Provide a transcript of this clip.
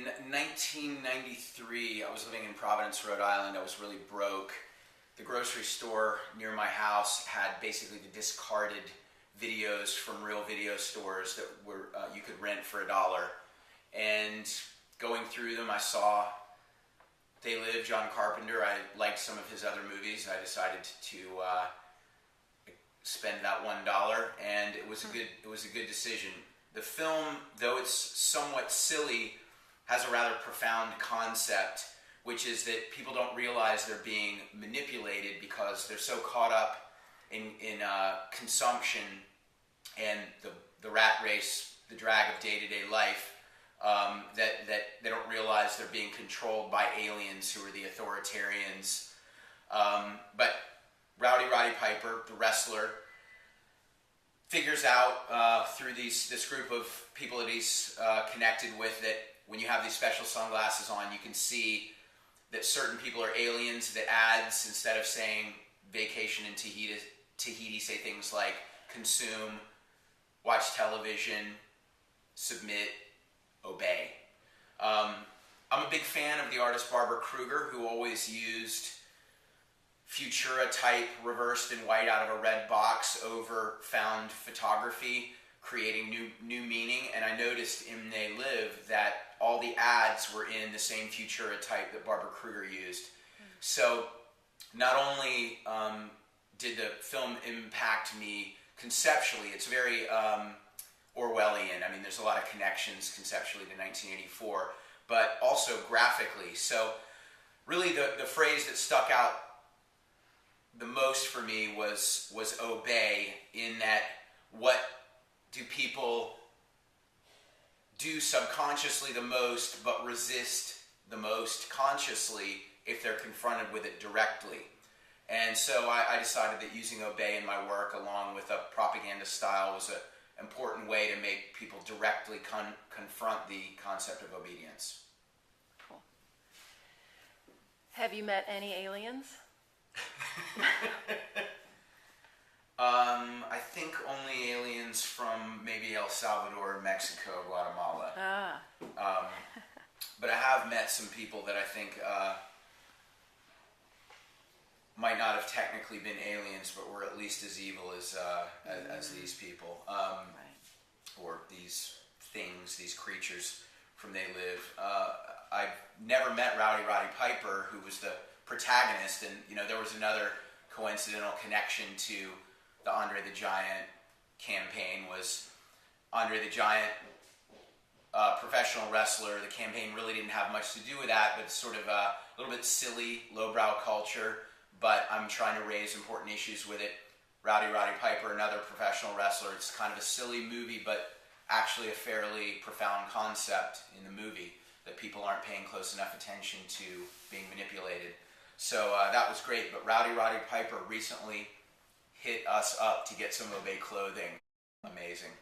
In 1993, I was living in Providence, Rhode Island. I was really broke. The grocery store near my house had basically the discarded videos from real video stores that were you could rent for $1. And going through them, I saw They Live, John Carpenter. I liked some of his other movies. I decided to spend that $1, and it was a good decision. The film, though it's somewhat silly, has a rather profound concept, which is that people don't realize they're being manipulated because they're so caught up in consumption and the rat race, the drag of day-to-day life, that they don't realize they're being controlled by aliens who are the authoritarians. But Rowdy Roddy Piper, the wrestler, figures out through this group of people that he's connected with that when you have these special sunglasses on, you can see that certain people are aliens. That ads, instead of saying vacation in Tahiti, say things like consume, watch television, submit, obey. I'm a big fan of the artist Barbara Kruger, who always used Futura-type reversed in white out of a red box over found photography, creating new meaning. And I noticed in They Live that all the ads were in the same Futura type that Barbara Kruger used. So not only did the film impact me conceptually, it's very Orwellian. I mean, there's a lot of connections conceptually to 1984, but also graphically. So really the phrase that stuck out the most for me was obey, in that what do people do subconsciously the most but resist the most consciously if they're confronted with it directly. And so I decided that using obey in my work along with a propaganda style was an important way to make people directly confront the concept of obedience. Cool. Have you met any aliens? I think only aliens from maybe El Salvador, Mexico, Guatemala. But I have met some people that I think might not have technically been aliens, but were at least as evil as these people, or these things, these creatures from They Live. I've never met Rowdy Roddy Piper, who was the protagonist, and there was another coincidental connection to the Andre the Giant campaign. Was Andre the Giant professional wrestler? The campaign really didn't have much to do with that, but it's sort of a little bit silly, lowbrow culture, but I'm trying to raise important issues with it. Rowdy Roddy Piper, another professional wrestler. It's kind of a silly movie, but actually a fairly profound concept in the movie that people aren't paying close enough attention to being manipulated. So that was great, but Rowdy Roddy Piper recently hit us up to get some Obey clothing. Amazing.